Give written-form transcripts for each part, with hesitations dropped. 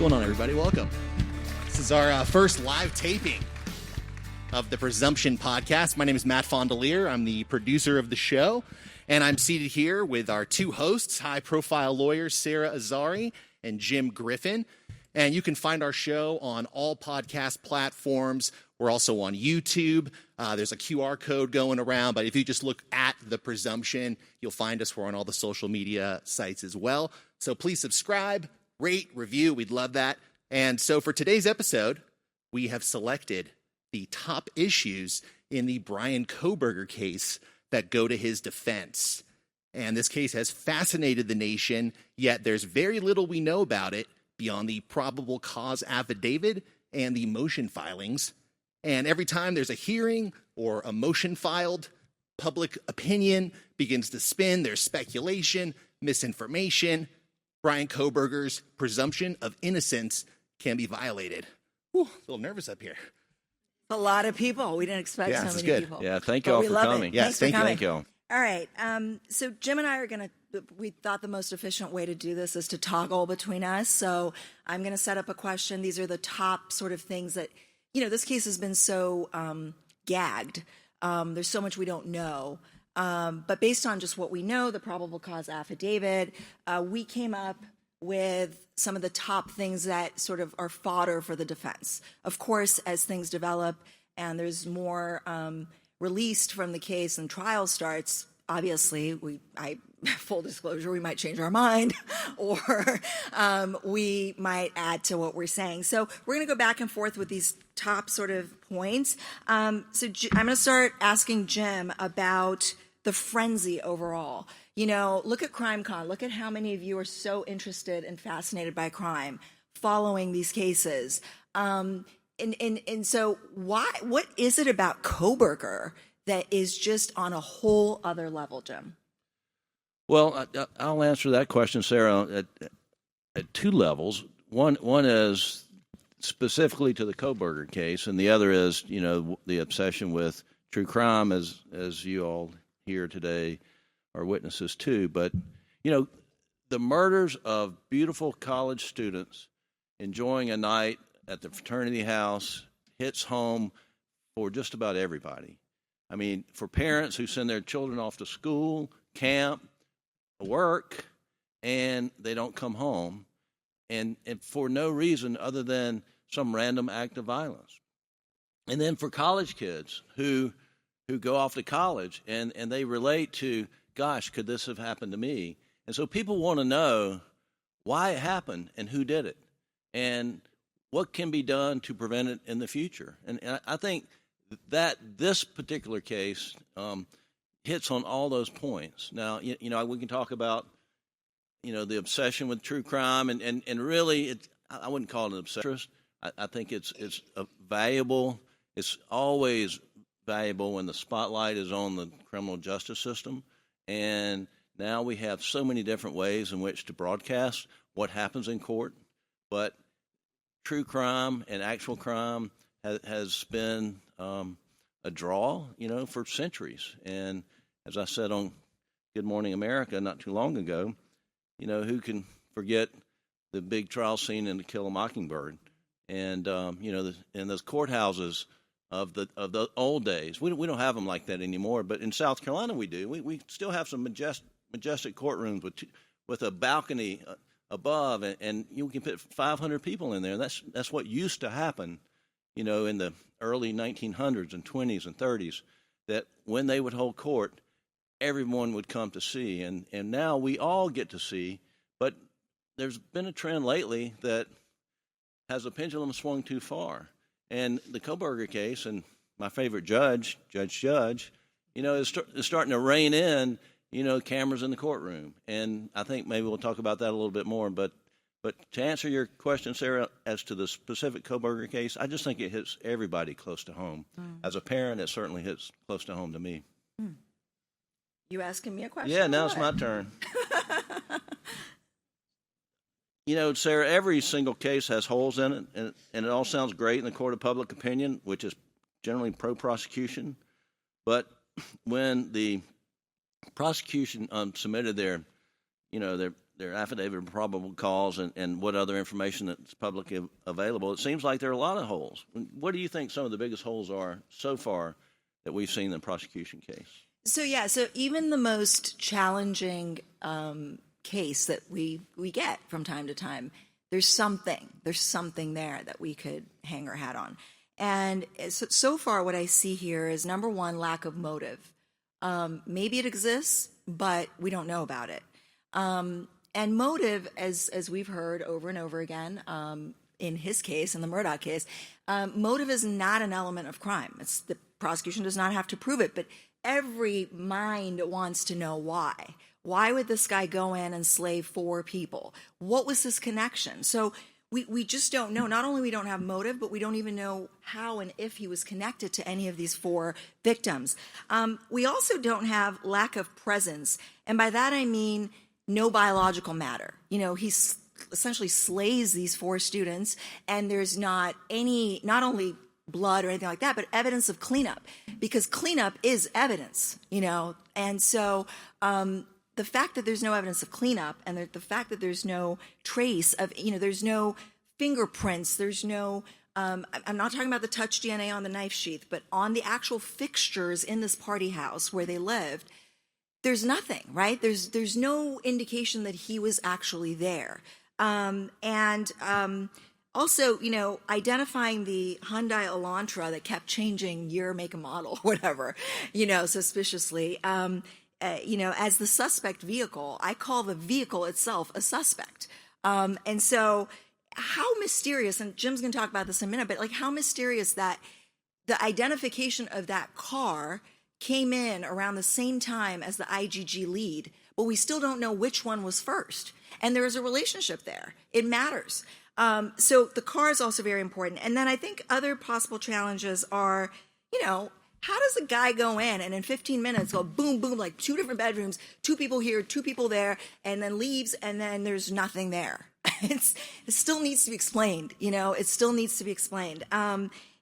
going on, everybody? Welcome. This is our first live taping of the Presumption podcast. My name is Matt Fondelier. I'm the producer of the show, and I'm seated here with our two hosts, high-profile lawyers Sara Azari and Jim Griffin. And you can find our show on all podcast platforms. We're also on YouTube. There's a QR code going around, but if you just look at the Presumption, you'll find us. We're on all the social media sites as well. So please subscribe, rate, review. We'd love that. And so for today's episode, we have selected the top issues in the Bryan Kohberger case that go to his defense. And this case has fascinated the nation, yet there's very little we know about it beyond the probable cause affidavit and the motion filings. And every time there's a hearing or a motion filed, public opinion begins to spin. There's speculation, misinformation. Bryan Kohberger's presumption of innocence can be violated. Whew, a little nervous up here. A lot of people. We didn't expect so many good. people. Yeah, thank you all for coming. Yes, thank you. Thank you all. All right. So Jim and I are going to, we thought the most efficient way to do this is to toggle between us. So I'm going to set up a question. These are the top sort of things that, this case has been so gagged. There's so much we don't know. But based on just what we know, the probable cause affidavit, we came up with some of the top things that sort of are fodder for the defense. Of course, as things develop and there's more released from the case and trial starts, obviously, full disclosure, we might change our mind or we might add to what we're saying. So we're going to go back and forth with these top sort of points. So I'm going to start asking Jim about the frenzy overall. Look at CrimeCon. Look at how many of you are so interested and fascinated by crime, following these cases. And so what is it about Kohberger that is just on a whole other level, Jim? Well, I'll answer that question, Sara, at two levels. One is specifically to the Kohberger case, and the other is, the obsession with true crime, as you all here today are witnesses to. But, the murders of beautiful college students enjoying a night at the fraternity house hits home for just about everybody. I mean, for parents who send their children off to school, camp, work, and they don't come home, and for no reason other than some random act of violence. And then for college kids who go off to college and they relate to, gosh, could this have happened to me? And so people want to know why it happened and who did it and what can be done to prevent it in the future. And I think that this particular case hits on all those points. Now, we can talk about, the obsession with true crime, and really, I wouldn't call it an obsession. I think it's valuable. It's always valuable when the spotlight is on the criminal justice system. And now we have so many different ways in which to broadcast what happens in court. But true crime and actual crime has been a draw, for centuries. And as I said on Good Morning America not too long ago, who can forget the big trial scene in To Kill a Mockingbird? And, in those courthouses of the old days. We don't have them like that anymore, but in South Carolina we do. We still have some majestic courtrooms with a balcony above, and you can put 500 people in there. That's what used to happen, in the early 1900s and 20s and 30s, that when they would hold court, everyone would come to see. And now we all get to see, but there's been a trend lately that has the pendulum swung too far. And the Kohberger case, and my favorite judge, Judge, is starting to rein in, cameras in the courtroom. And I think maybe we'll talk about that a little bit more. But to answer your question, Sara, as to the specific Kohberger case, I just think it hits everybody close to home. As a parent, it certainly hits close to home to me. You asking me a question? Yeah, now it's my turn. Sara, every single case has holes in it, and it all sounds great in the court of public opinion, which is generally pro-prosecution. But when the prosecution submitted their their affidavit of probable cause and what other information that's publicly available, it seems like there are a lot of holes. What do you think some of the biggest holes are so far that we've seen in the prosecution case? So even the most challenging case that we get from time to time, there's something there that we could hang our hat on. And so far what I see here is, number one, lack of motive. Maybe it exists, but we don't know about it. And motive, as we've heard over and over again, in his case, in the Murdaugh case, motive is not an element of crime. The prosecution does not have to prove it, but every mind wants to know why. Why would this guy go in and slay 4 people? What was his connection? So we just don't know. Not only we don't have motive, but we don't even know how and if he was connected to any of these 4 victims. We also don't have lack of presence. And by that I mean no biological matter. He essentially slays these 4 students, and there's not only blood or anything like that, but evidence of cleanup, because cleanup is evidence, and so the fact that there's no evidence of cleanup, and the fact that there's no trace of, there's no fingerprints, there's no, I'm not talking about the touch DNA on the knife sheath, but on the actual fixtures in this party house where they lived, there's nothing, right? There's no indication that he was actually there. Also, identifying the Hyundai Elantra that kept changing year, make, and model, whatever, suspiciously, as the suspect vehicle. I call the vehicle itself a suspect. And so how mysterious, and Jim's going to talk about this in a minute, but how mysterious that the identification of that car came in around the same time as the IGG lead, but we still don't know which one was first. And there is a relationship there. It matters. So the car is also very important. And then I think other possible challenges are, how does a guy go in and in 15 minutes go boom, boom, like 2 different bedrooms, 2 people here, 2 people there, and then leaves, and then there's nothing there? It still needs to be explained. It still needs to be explained.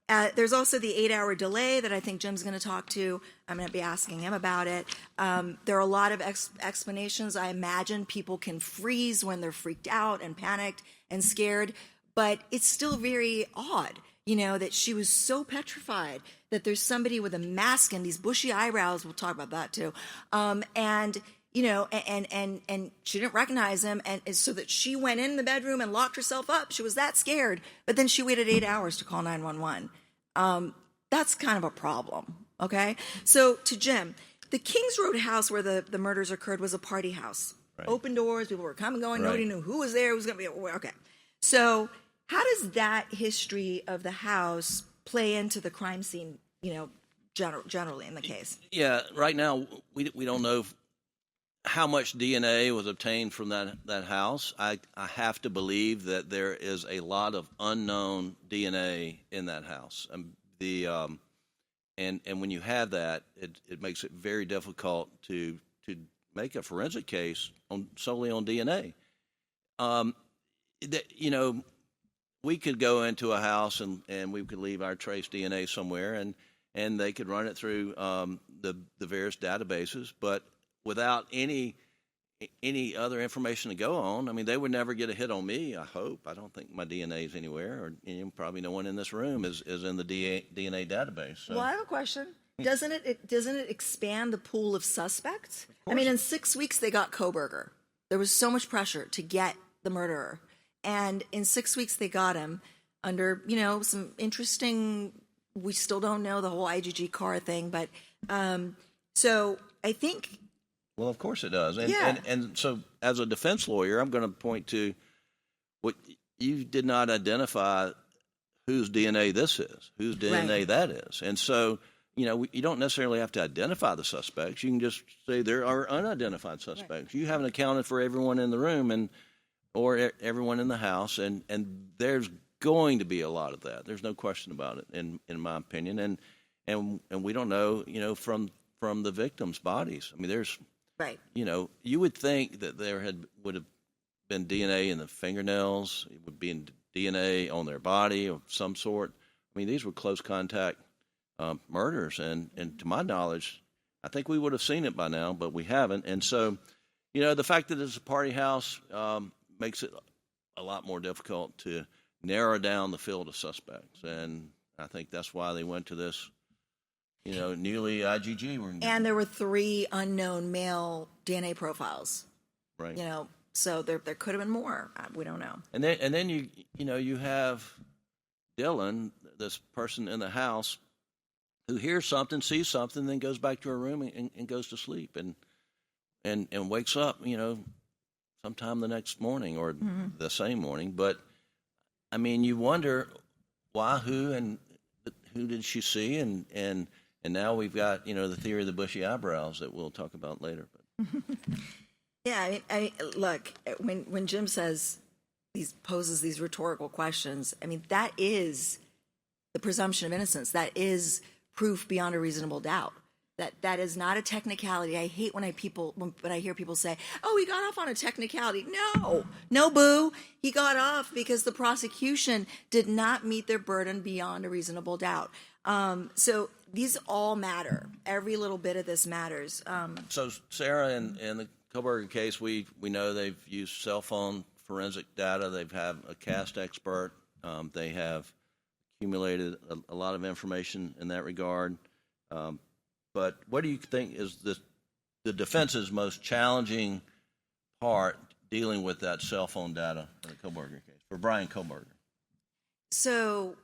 There's also the 8-hour delay that I think Jim's going to talk to. I'm going to be asking him about it. There are a lot of explanations. I imagine people can freeze when they're freaked out and panicked and scared, but it's still very odd, that she was so petrified that there's somebody with a mask and these bushy eyebrows. We'll talk about that too. And she didn't recognize him. And so that she went in the bedroom and locked herself up. She was that scared, but then she waited 8 hours to call 911. That's kind of a problem. Okay. So to Jim, the Kings Road house where the murders occurred was a party house. Right. Open doors, people were coming, going, right. Nobody knew who was there, who was going to be, okay. So how does that history of the house play into the crime scene, generally in the case? Yeah, right now we don't know how much DNA was obtained from that house. I have to believe that there is a lot of unknown DNA in that house. And when you have that, it makes it very difficult to make a forensic case solely on DNA. We could go into a house and we could leave our trace DNA somewhere, and they could run it through the various databases, but without any other information to go on, I mean, they would never get a hit on me, I hope. I don't think my DNA is anywhere, or probably no one in this room is in the DNA database. So. Well, I have a question. Doesn't it expand the pool of suspects? I mean, in 6 weeks, they got Kohberger. There was so much pressure to get the murderer. And in 6 weeks, they got him under, some interesting, we still don't know the whole IGG car thing. But so I think. Well, of course it does. And so as a defense lawyer, I'm going to point to what you did not identify whose DNA this is, whose DNA right. that is. And so, you don't necessarily have to identify the suspects. You can just say there are unidentified suspects. Right. You haven't accounted for everyone in the room or everyone in the house, and there's going to be a lot of that. There's no question about it, in my opinion. And we don't know, from the victims' bodies. I mean, there's right. You would think that there would have been DNA in the fingernails. It would be DNA on their body of some sort. I mean, these were close contact murders, and to my knowledge, I think we would have seen it by now, but we haven't. And so, The fact that it's a party house makes it a lot more difficult to narrow down the field of suspects, and I think that's why they went to this, newly IgG. And there were 3 unknown male DNA profiles. Right. So there could have been more. We don't know. And then you have Dylan, this person in the house, who hears something, sees something, then goes back to her room and goes to sleep and wakes up, sometime the next morning or the same morning. But I mean, you wonder why, who did she see, and now we've got the theory of the bushy eyebrows that we'll talk about later. But yeah, I mean, look, when Jim poses these rhetorical questions, I mean, that is the presumption of innocence. That is proof beyond a reasonable doubt. That is not a technicality. I hate when I hear people say, "Oh, he got off on a technicality." No, boo. He got off because the prosecution did not meet their burden beyond a reasonable doubt. So these all matter. Every little bit of this matters. So, Sarah, in the Kohberger case, we know they've used cell phone forensic data. They've had a cast expert. They have accumulated a lot of information in that regard. But what do you think is the defense's most challenging part dealing with that cell phone data in the Kohberger case for Bryan Kohberger? So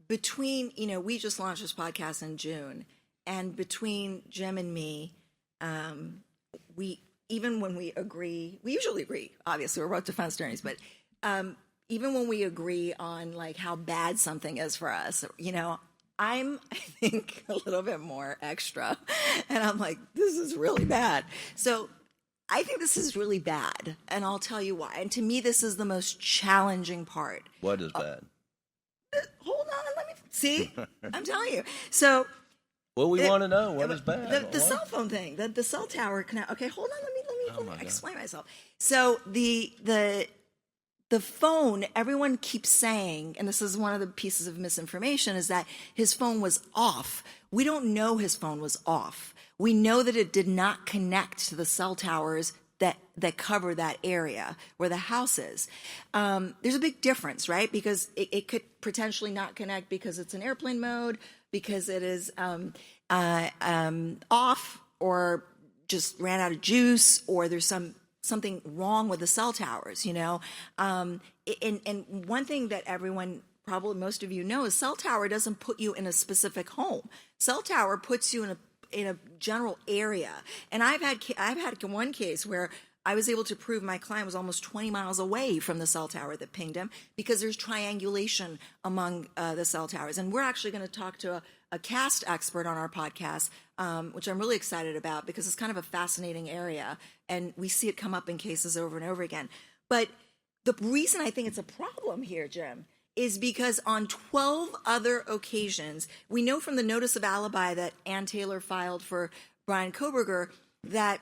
between, we just launched this podcast in June, and between Jim and me, even when we agree, we usually agree, obviously, we're both defense attorneys, but even when we agree on like how bad something is for us, I think, a little bit more extra. And I'm like, this is really bad. So I think this is really bad. And I'll tell you why. And to me, this is the most challenging part. What is bad? Hold on. Let me see. I'm telling you. So. Well, we want to know what is bad. The cell phone thing, the cell tower. Okay, hold on. Let me explain myself. So the phone, everyone keeps saying, and this is one of the pieces of misinformation, is that his phone was off. We don't know his phone was off. We know that it did not connect to the cell towers that cover that area where the house is. There's a big difference, right? Because it could potentially not connect because it's in airplane mode, because it is off, or just ran out of juice, or there's something wrong with the cell towers, and one thing that everyone, probably most of you know, is cell tower doesn't put you in a specific home. Cell tower puts you in a general area. And I've had one case where I was able to prove my client was almost 20 miles away from the cell tower that pinged him, because there's triangulation among the cell towers. And we're actually going to talk to a cast expert on our podcast, which I'm really excited about, because it's kind of a fascinating area, and we see it come up in cases over and over again. But the reason I think it's a problem here, Jim, is because on 12 other occasions, we know from the notice of alibi that Ann Taylor filed for Bryan Kohberger that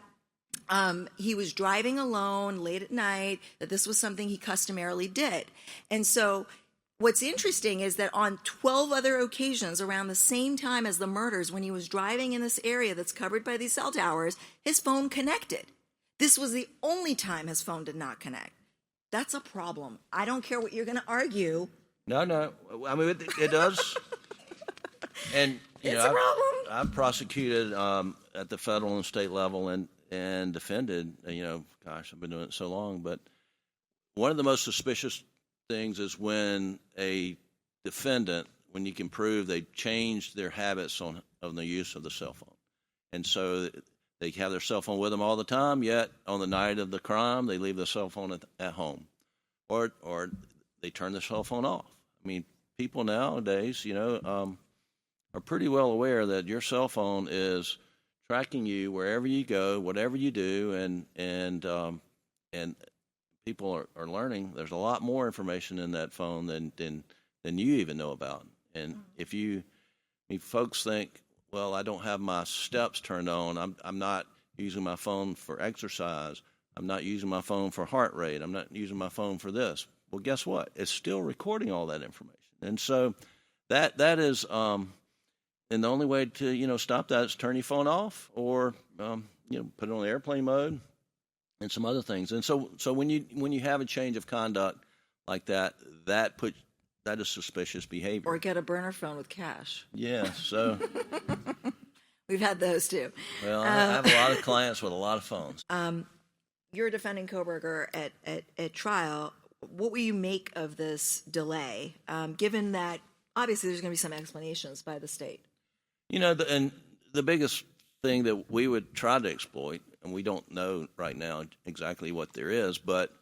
he was driving alone late at night, that this was something he customarily did. And so what's interesting is that on 12 other occasions around the same time as the murders, when he was driving in this area that's covered by these cell towers, his phone connected. This was the only time his phone did not connect. That's a problem. I don't care what you're going to argue. No. I mean, it does. And it's a problem. I've prosecuted at the federal and state level and defended. Gosh, I've been doing it so long. But one of the most suspicious things is when a defendant, when you can prove they changed their habits of the use of the cell phone, and so they have their cell phone with them all the time, yet on the night of the crime, they leave the cell phone at home, or they turn the cell phone off. I mean, people nowadays, are pretty well aware that your cell phone is tracking you wherever you go, whatever you do, and people are learning. There's a lot more information in that phone than you even know about. And if folks think, well, I don't have my steps turned on. I'm not using my phone for exercise. I'm not using my phone for heart rate. I'm not using my phone for this. Well, guess what? It's still recording all that information. And so that is, and the only way to, stop that is turn your phone off, or, put it on airplane mode. and some other things. And so when you have a change of conduct like that, that is suspicious behavior. Or get a burner phone with cash. Yeah, so We've had those too. well, I have a lot of clients with a lot of phones. You're defending Kohberger at trial. What will you make of this delay, given that obviously there's going to be some explanations by the state? And the biggest thing that we would try to exploit, and we don't know right now exactly what there is, but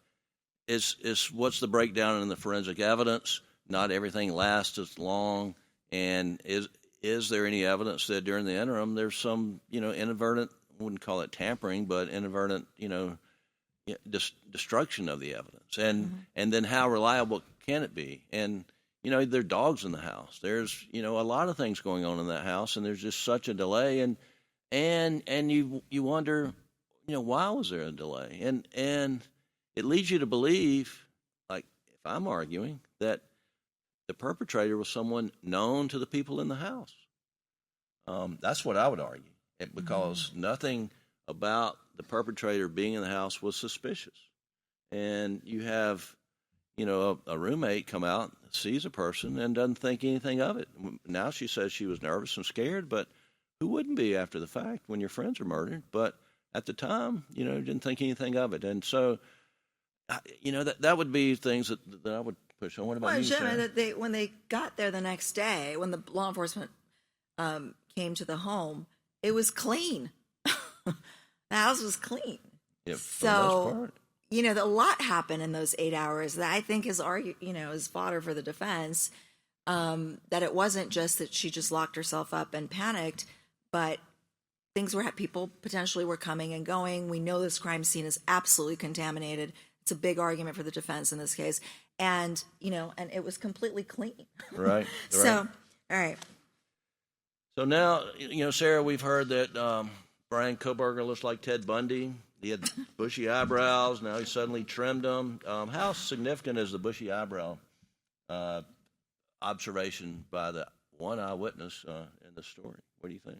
is what's the breakdown in the forensic evidence? Not everything lasts as long, and is there any evidence that during the interim there's some inadvertent, I wouldn't call it tampering, but inadvertent destruction of the evidence, and then how reliable can it be? And there are dogs in the house. There's a lot of things going on in that house, and there's just such a delay, and you wonder why was there a delay? And it leads you to believe, like if I'm arguing, that the perpetrator was someone known to the people in the house. That's what I would argue, because nothing about the perpetrator being in the house was suspicious. And you have, a roommate come out, sees a person, and doesn't think anything of it. Now she says she was nervous and scared, but who wouldn't be after the fact when your friends are murdered? But at the time, didn't think anything of it. And so, that would be things that I would push on. What about you, Sarah? That when they got there the next day, when the law enforcement came to the home, it was clean. The house was clean. Yeah, for the most part. A lot happened in those 8 hours that I think is is fodder for the defense. That it wasn't just that she just locked herself up and panicked, but people potentially were coming and going. We know this crime scene is absolutely contaminated. It's a big argument for the defense in this case. And, and it was completely clean. Right. So, all right. So now, Sarah, we've heard that Bryan Kohberger looks like Ted Bundy. He had bushy eyebrows. Now he suddenly trimmed them. How significant is the bushy eyebrow observation by the one eyewitness in the story? What do you think?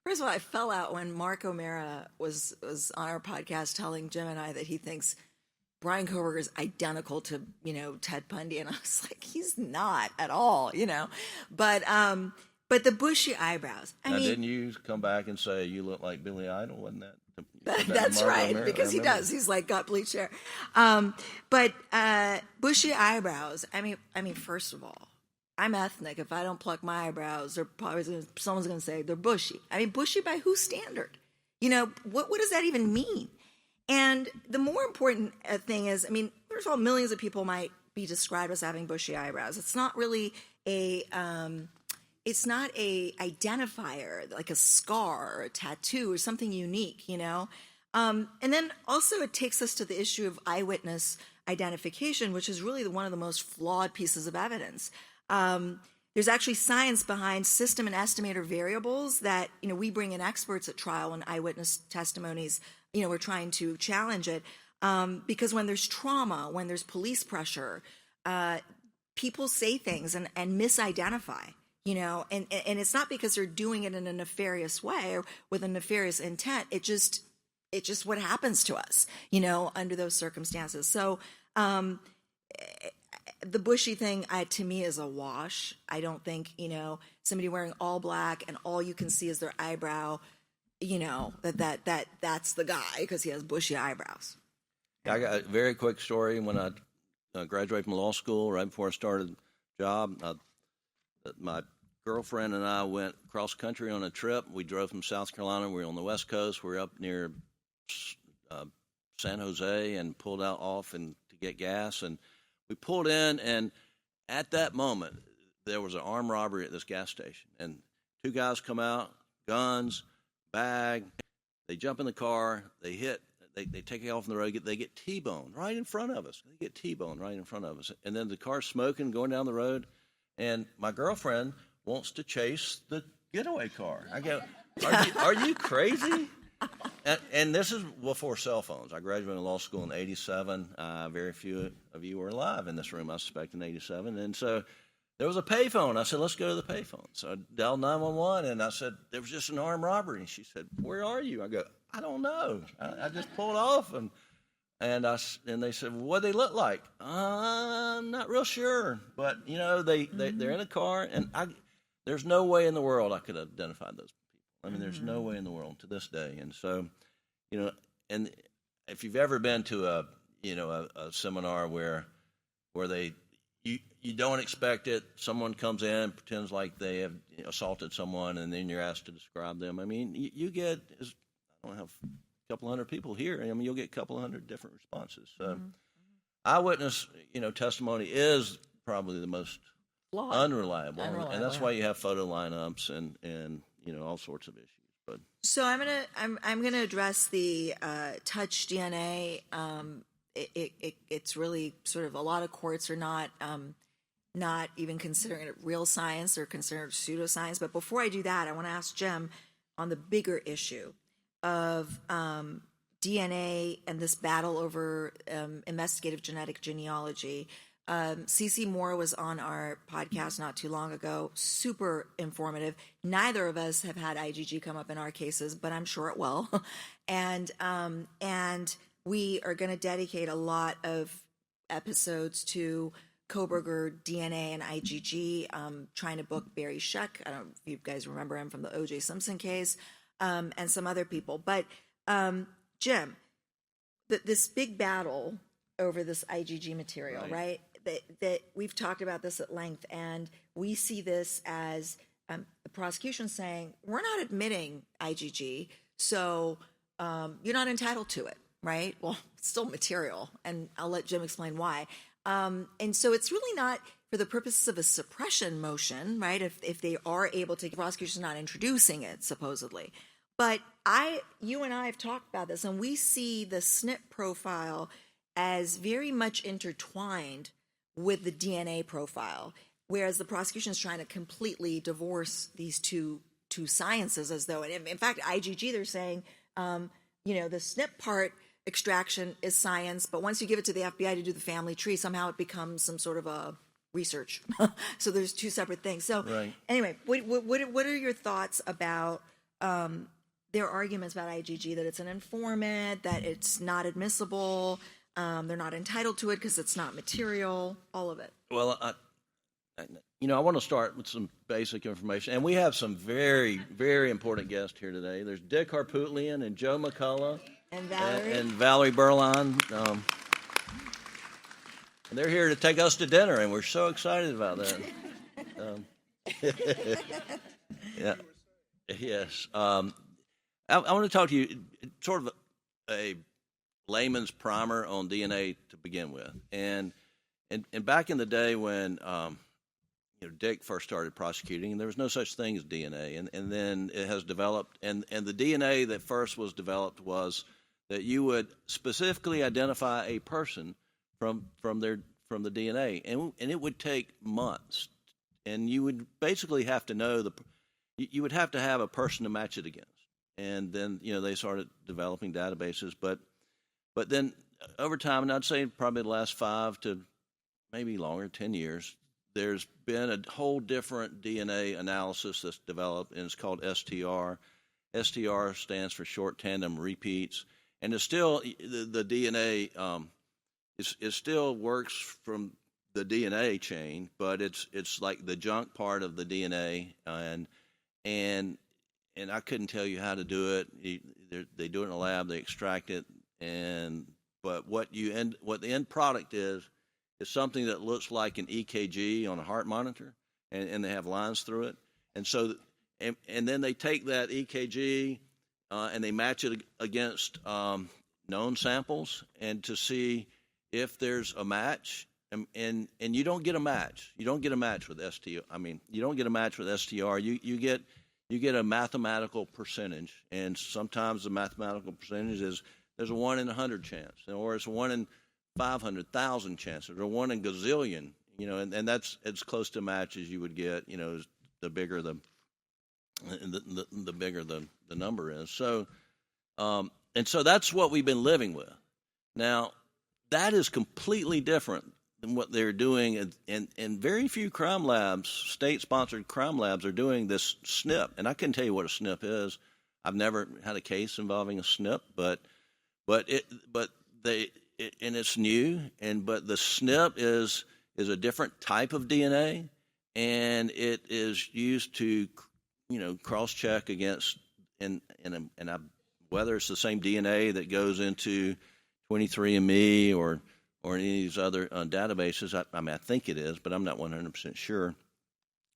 First of all, I fell out when Mark O'Mara was on our podcast telling Jim and I that he thinks Bryan Kohberger is identical to, Ted Bundy. And I was like, he's not at all, But the bushy eyebrows. I mean, didn't you come back and say you look like Billy Idol? Wasn't that? That's right, because he does. He's like got bleached hair. But bushy eyebrows. I mean, first of all, I'm ethnic. If I don't pluck my eyebrows, someone's going to say they're bushy. I mean, bushy by whose standard? What does that even mean? And the more important thing is, first of all, millions of people might be described as having bushy eyebrows. It's not really it's not a identifier like a scar or a tattoo or something unique, And then also it takes us to the issue of eyewitness identification, which is really one of the most flawed pieces of evidence. There's actually science behind system and estimator variables that, we bring in experts at trial and eyewitness testimonies. We're trying to challenge it because when there's trauma, when there's police pressure, people say things and misidentify. And it's not because they're doing it in a nefarious way or with a nefarious intent. It's just what happens to us, under those circumstances. So the bushy thing, to me, is a wash. I don't think, somebody wearing all black and all you can see is their eyebrow, that's the guy because he has bushy eyebrows. I got a very quick story. When I graduated from law school, right before I started the job, my girlfriend and I went cross country on a trip. We drove from South Carolina. We were on the West Coast. We were up near San Jose and pulled out off to get gas. And we pulled in, and at that moment, there was an armed robbery at this gas station. And two guys come out, guns, bag. They jump in the car. They take it off on the road. They get T-boned right in front of us. And then the car's smoking, going down the road. And my girlfriend wants to chase the getaway car. I go, are you crazy? And this is before cell phones. I graduated law school in 87. Very few of you were alive in this room, I suspect, in 87. And so there was a payphone. I said, let's go to the payphone. So I dialed 911, and I said, there was just an armed robbery. And she said, where are you? I go, I don't know. I just pulled off. And they said, well, what do they look like? I'm not real sure. But, they're in a car, and there's no way in the world I could identify those people. I mean, there's no way in the world to this day. And so, and if you've ever been to a seminar where you don't expect it, someone comes in, pretends like they have assaulted someone, and then you're asked to describe them. I mean, you get, I don't have a couple hundred people here. I mean, you'll get a couple hundred different responses. So eyewitness, testimony is probably the most unreliable. And that's why you have photo lineups and all sorts of issues. But so I'm gonna address the touch DNA. It's really sort of, a lot of courts are not even considering it real science, or considered pseudoscience. But before I do that, I want to ask Jim on the bigger issue of DNA and this battle over investigative genetic genealogy. CeCe Moore was on our podcast not too long ago. Super informative. Neither of us have had IgG come up in our cases, but I'm sure it will. And we are going to dedicate a lot of episodes to Kohberger DNA and IgG. Trying to book Barry Scheck. I don't know if you guys remember him from the O.J. Simpson case, and some other people. But Jim, this big battle over this IgG material, right? That we've talked about this at length, and we see this as the prosecution saying, we're not admitting IgG, so you're not entitled to it, right? Well, it's still material, and I'll let Jim explain why. And so it's really not for the purposes of a suppression motion, right? If they are able to, the prosecution's not introducing it, supposedly. But you and I have talked about this, and we see the SNP profile as very much intertwined with the DNA profile, whereas the prosecution is trying to completely divorce these two sciences, as though, and in fact, IgG, they're saying, the SNP part extraction is science, but once you give it to the FBI to do the family tree, somehow it becomes some sort of a research. So there's two separate things. So Anyway, what are your thoughts about their arguments about IgG, that it's an informant, that it's not admissible, they're not entitled to it because it's not material, all of it? Well, I want to start with some basic information, and we have some very, very important guests here today. There's Dick Harpootlian and Joe McCullough and Valerie Berline. And they're here to take us to dinner, and we're so excited about that. Yeah. Yes. I want to talk to you sort of a layman's primer on DNA to begin with. And back in the day when Dick first started prosecuting, there was no such thing as DNA, and then it has developed. And the DNA that first was developed was that you would specifically identify a person from the DNA, and it would take months, and you would basically have to know you would have to have a person to match it against. And then they started developing databases, but then over time, and I'd say probably the last 5 to maybe longer, 10 years, there's been a whole different DNA analysis that's developed, and it's called STR. STR stands for short tandem repeats, and it's still the DNA. It still works from the DNA chain, but it's like the junk part of the DNA, and I couldn't tell you how to do it. They do it in a lab. They extract it, but what the end product is something that looks like an EKG on a heart monitor, and they have lines through it, and so and then they take that EKG and they match it against known samples, and to see if there's a match, and you don't get a match. You don't get a match with STR. I mean, you don't get a match with STR. You get a mathematical percentage, and sometimes the mathematical percentage is there's a 1 in 100 chance, or it's a 1 in 500,000 chances, or 1 in gazillion. And that's as close to a match as you would get. The bigger the bigger the number is. So, and so that's what we've been living with. Now, that is completely different what they're doing, and very few crime labs, state-sponsored crime labs, are doing this SNP. And I couldn't tell you what a SNP is. I've never had a case involving a SNP, but it's new. But the SNP is a different type of DNA, and it is used to, cross-check against whether it's the same DNA that goes into 23andMe or any of these other databases. I think it is, but I'm not 100% sure.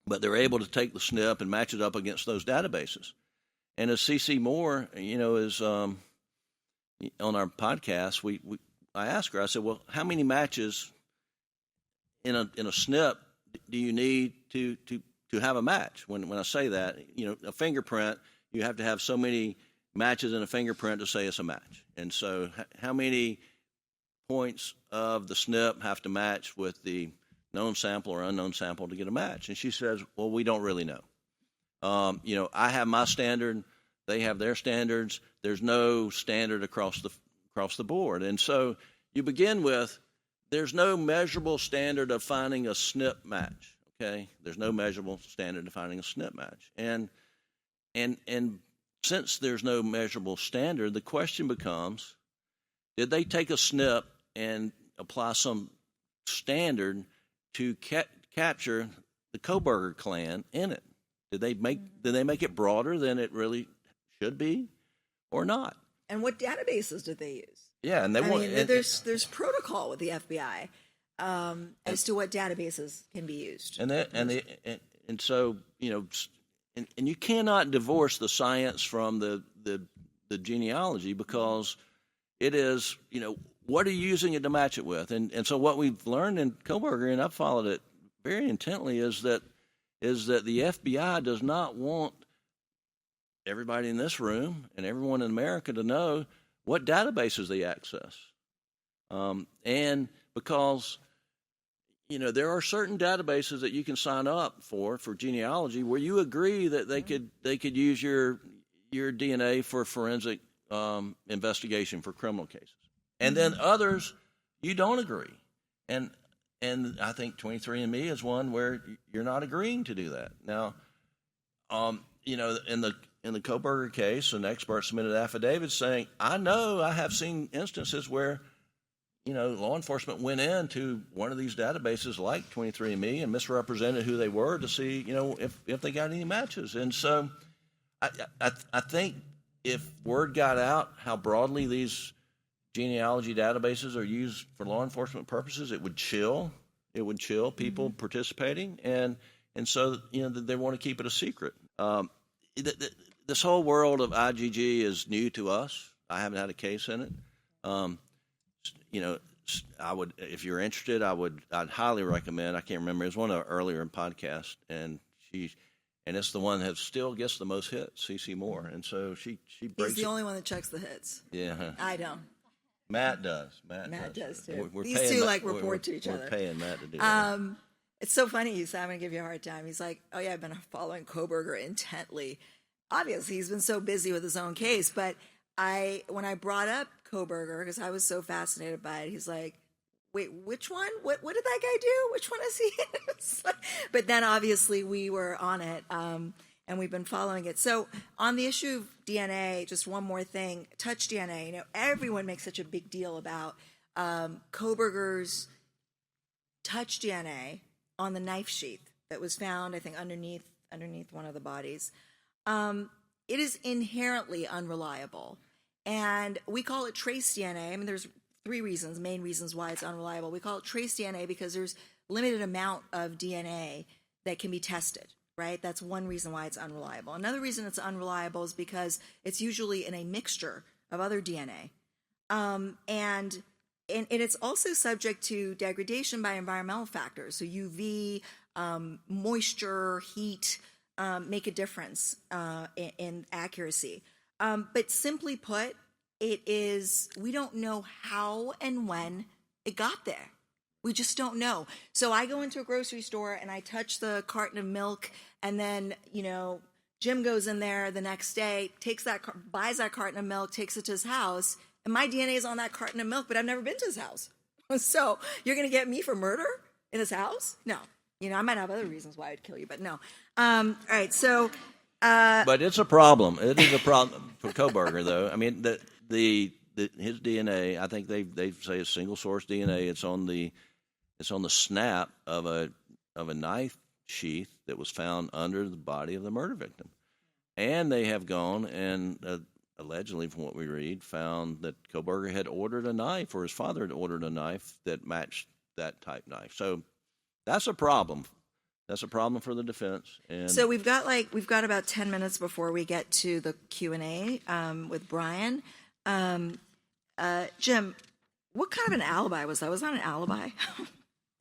But they're able to take the SNP and match it up against those databases. And as C.C. Moore, is on our podcast, I asked her, I said, well, how many matches in a SNP do you need to have a match? When I say that, a fingerprint, you have to have so many matches in a fingerprint to say it's a match. And so how many points of the SNP have to match with the known sample or unknown sample to get a match? And she says, well, we don't really know. I have my standard, they have their standards. There's no standard across the board. And so you begin with, there's no measurable standard of finding a SNP match. Okay, there's no measurable standard of finding a SNP match. And since there's no measurable standard, the question becomes, did they take a SNP and apply some standard to capture the Kohberger clan in it? Did they make it broader than it really should be, or not? And what databases did they use? Yeah, and there's protocol with the FBI as to what databases can be used. And so and you cannot divorce the science from the genealogy, because it is, what are you using it to match it with? And so what we've learned in Kohberger, and I've followed it very intently, is that the FBI does not want everybody in this room and everyone in America to know what databases they access. And because, there are certain databases that you can sign up for genealogy where you agree that they could use your DNA for forensic investigation for criminal cases. And then others, you don't agree. And I think 23andMe is one where you're not agreeing to do that. Now, in the Kohberger case, an expert submitted affidavits saying, I know I have seen instances where, law enforcement went into one of these databases like 23andMe and misrepresented who they were to see, if they got any matches. And so I think if word got out how broadly these genealogy databases are used for law enforcement purposes, it would chill people participating. And so, they want to keep it a secret. This whole world of IGG is new to us. I haven't had a case in it. I would, if you're interested, I'd highly recommend. I can't remember. It was one of our earlier podcasts, and it's the one that still gets the most hits, C.C. Moore, and so she breaks. He's the only one that checks the hits. Yeah, I don't. Matt does. Matt does too. We're These paying two Matt, report to each other. We're paying Matt to do that. It's so funny. He said, I'm going to give you a hard time. He's like, oh yeah, I've been following Kohberger intently. Obviously, he's been so busy with his own case. But when I brought up Kohberger, because I was so fascinated by it, he's like, wait, which one? What did that guy do? Which one is he? But then obviously we were on it, and we've been following it. So on the issue of DNA, just one more thing, touch DNA. Everyone makes such a big deal about Kohberger's touch DNA on the knife sheath that was found, I think, underneath one of the bodies. It is inherently unreliable. And we call it trace DNA. I mean, there's three main reasons why it's unreliable. We call it trace DNA because there's limited amount of DNA that can be tested, right? That's one reason why it's unreliable. Another reason it's unreliable is because it's usually in a mixture of other DNA. And it's also subject to degradation by environmental factors. So UV, moisture, heat make a difference in accuracy. But simply put, we don't know how and when it got there. We just don't know. So I go into a grocery store and I touch the carton of milk, and then, Jim goes in there the next day, buys that carton of milk, takes it to his house, and my DNA is on that carton of milk, but I've never been to his house. So you're going to get me for murder in his house? No. I might have other reasons why I'd kill you, but no. All right, so... but it's a problem. It is a problem for Kohberger, though. I mean, his DNA, I think they say it's single source DNA. It's on the snap of a knife sheath that was found under the body of the murder victim. And they have gone and allegedly, from what we read, found that Kohberger had ordered a knife, or his father had ordered a knife that matched that type knife. So that's a problem. That's a problem for the defense. And so we've got about 10 minutes before we get to the Q&A with Brian. Jim, what kind of an alibi was that? Was that an alibi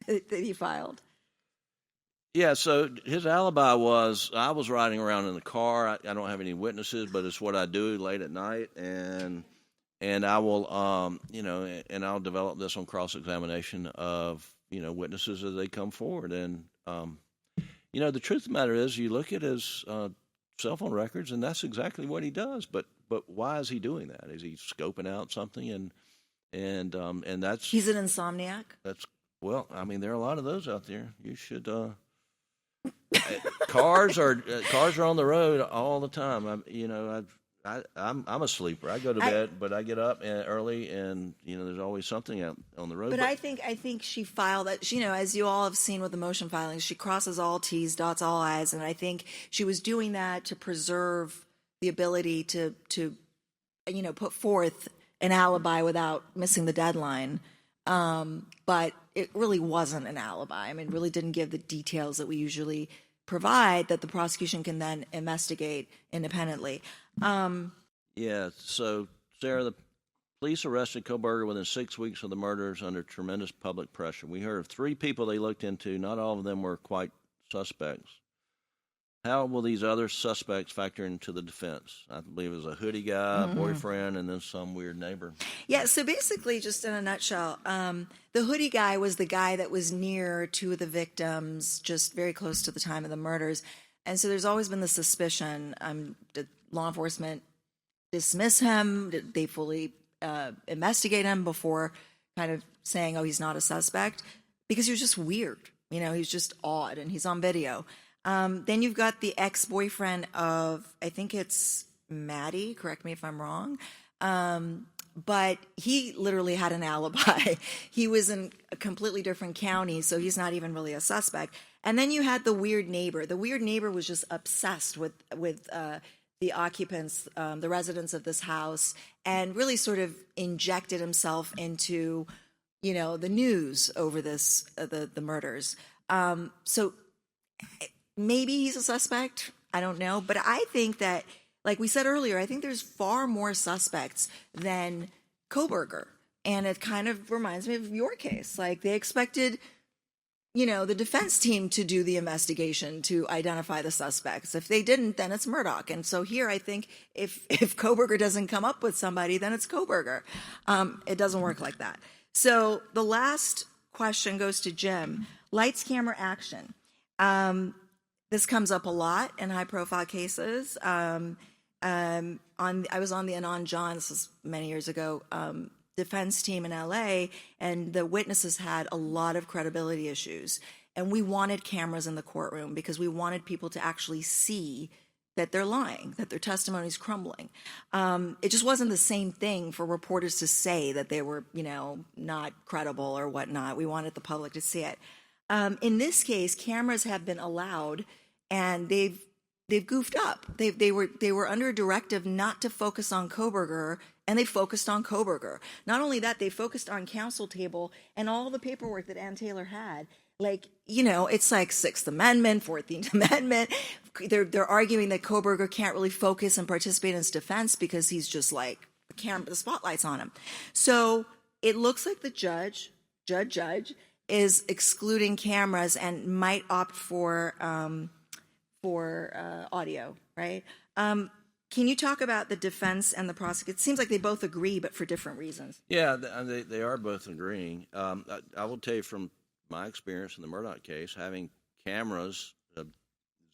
that he filed? Yeah, so his alibi was, I was riding around in the car. I don't have any witnesses, but it's what I do late at night, and I will, and I'll develop this on cross-examination of, witnesses as they come forward. And, the truth of the matter is, you look at his cell phone records, and that's exactly what he does. But why is he doing that? Is he scoping out something? And that's... He's an insomniac? Well, I mean, there are a lot of those out there. You should... cars are on the road all the time. I'm a sleeper. I go to bed, but I get up early, and there's always something out on the road. But I think she filed that. As you all have seen with the motion filings, she crosses all T's, dots all I's, and I think she was doing that to preserve the ability to put forth an alibi without missing the deadline. But it really wasn't an alibi. I mean, it really didn't give the details that we usually provide that the prosecution can then investigate independently. Yeah, so, Sarah, the police arrested Kohberger within 6 weeks of the murders under tremendous public pressure. We heard of 3 people they looked into. Not all of them were quite suspects. How will these other suspects factor into the defense? I believe it was a hoodie guy, a boyfriend, and then some weird neighbor. Yeah, so basically, just in a nutshell, the hoodie guy was the guy that was near 2 of the victims, just very close to the time of the murders. And so there's always been the suspicion, did law enforcement dismiss him? Did they fully investigate him before kind of saying, oh, he's not a suspect? Because he was just weird. He's just odd, and he's on video. Then you've got the ex-boyfriend of, I think it's Maddie, correct me if I'm wrong, but he literally had an alibi. He was in a completely different county, so he's not even really a suspect. And then you had the weird neighbor. The weird neighbor was just obsessed with the occupants, the residents of this house, and really sort of injected himself into, the news over this, the murders. So maybe he's a suspect. I don't know. But I think that, like we said earlier, I think there's far more suspects than Kohberger. And it kind of reminds me of your case. Like, they expected, the defense team to do the investigation to identify the suspects. If they didn't, then it's Murdaugh. And so here, I think if Kohberger doesn't come up with somebody, then it's Kohberger. It doesn't work like that. So the last question goes to Jim. Lights, camera, action. This comes up a lot in high-profile cases. I was on the Anand John, this was many years ago, defense team in L.A., and the witnesses had a lot of credibility issues. And we wanted cameras in the courtroom because we wanted people to actually see that they're lying, that their testimony's crumbling. It just wasn't the same thing for reporters to say that they were, not credible or whatnot. We wanted the public to see it. In this case, cameras have been allowed, and they've goofed up. They were under a directive not to focus on Kohberger, and they focused on Kohberger. Not only that, they focused on counsel table and all the paperwork that Ann Taylor had. Like, it's like Sixth Amendment, 14th Amendment. They're arguing that Kohberger can't really focus and participate in his defense because he's just like the spotlight's on him. So it looks like the judge is excluding cameras and might opt for audio, right? Can you talk about the defense and the prosecution? It seems like they both agree, but for different reasons. Yeah, they are both agreeing. I will tell you from my experience in the Murdaugh case, having cameras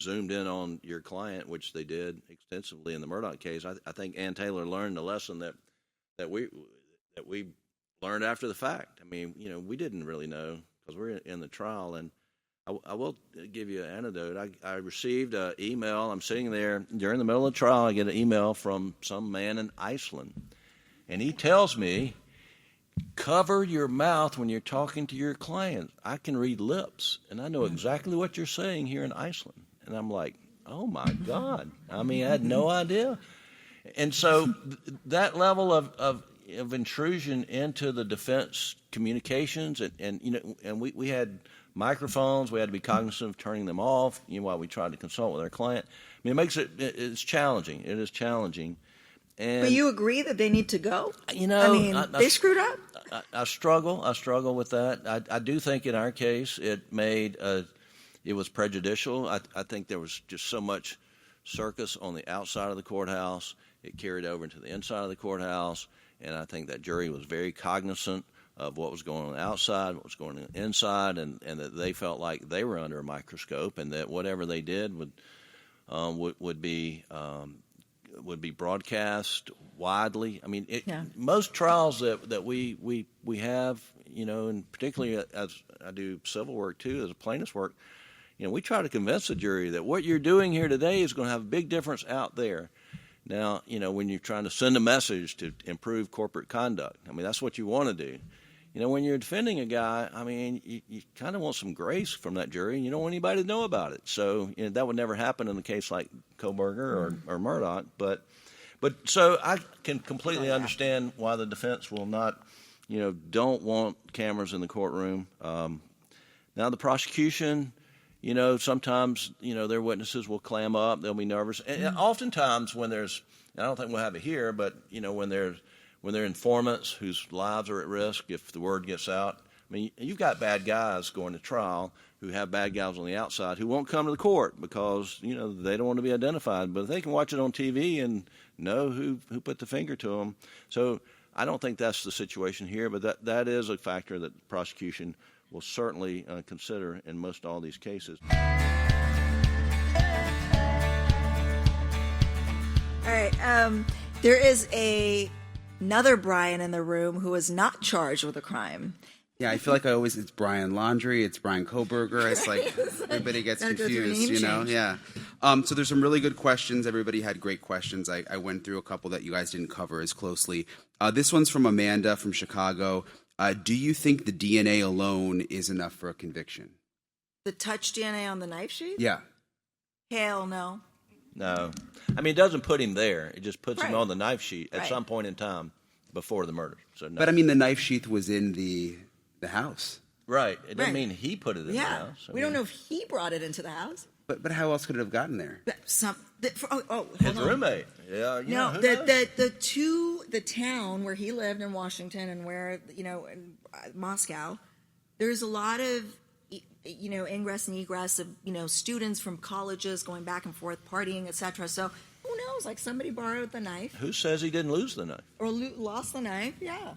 zoomed in on your client, which they did extensively in the Murdaugh case, I think Ann Taylor learned the lesson that we learned after the fact. I mean, we didn't really know because we're in the trial. And I will give you an anecdote. I received an email. I'm sitting there during the middle of the trial. I get an email from some man in Iceland. And he tells me, cover your mouth when you're talking to your client. I can read lips, and I know exactly what you're saying here in Iceland. And I'm like, oh, my God. I mean, I had no idea. And so that level of intrusion into the defense communications, and we had microphones. We had to be cognizant of turning them off while we tried to consult with our client. I mean, it's challenging. It is challenging. And, but you agree that they need to go? They screwed up? I struggle with that. I do think in our case it was prejudicial. I think there was just so much circus on the outside of the courthouse. It carried over into the inside of the courthouse, and I think that jury was very cognizant of what was going on outside, what was going on inside, and that they felt like they were under a microscope, and that whatever they did would be broadcast widely. I mean, most trials that we have, and particularly as I do civil work too, as a plaintiff's work, we try to convince the jury that what you're doing here today is going to have a big difference out there. Now, when you're trying to send a message to improve corporate conduct, I mean, that's what you want to do. When you're defending a guy, I mean, you kind of want some grace from that jury, and you don't want anybody to know about it. So that would never happen in a case like Kohberger or Murdoch. But so I can completely understand why the defense will not, don't want cameras in the courtroom. Now the prosecution, sometimes, their witnesses will clam up. They'll be nervous. And oftentimes when there's, I don't think we'll have it here, but, when they're informants whose lives are at risk if the word gets out. I mean, you've got bad guys going to trial who have bad guys on the outside who won't come to the court because, they don't want to be identified. But they can watch it on TV and know who put the finger to them. So I don't think that's the situation here, but that is a factor that the prosecution will certainly consider in most all these cases. All right. There is another Brian in the room who is not charged with a crime. Yeah, I feel like it's Brian Laundrie, it's Bryan Kohberger. It's like everybody gets confused, Yeah. So there's some really good questions. Everybody had great questions. I went through a couple that you guys didn't cover as closely. This one's from Amanda from Chicago. Do you think the DNA alone is enough for a conviction? The touch DNA on the knife sheath? Yeah. Hell no. No. I mean, it doesn't put him there. It just puts him on the knife sheet at some point in time before the murder. So no. But, I mean, the knife sheath was in the house. Right. It doesn't mean he put it in the house. We don't know if he brought it into the house. But how else could it have gotten there? His roommate. Yeah. No, the town where he lived in Washington and where, in Moscow, there's a lot of, ingress and egress of, students from colleges going back and forth, partying, etc. So who knows? Like somebody borrowed the knife. Who says he didn't lose the knife? Or lost the knife, yeah.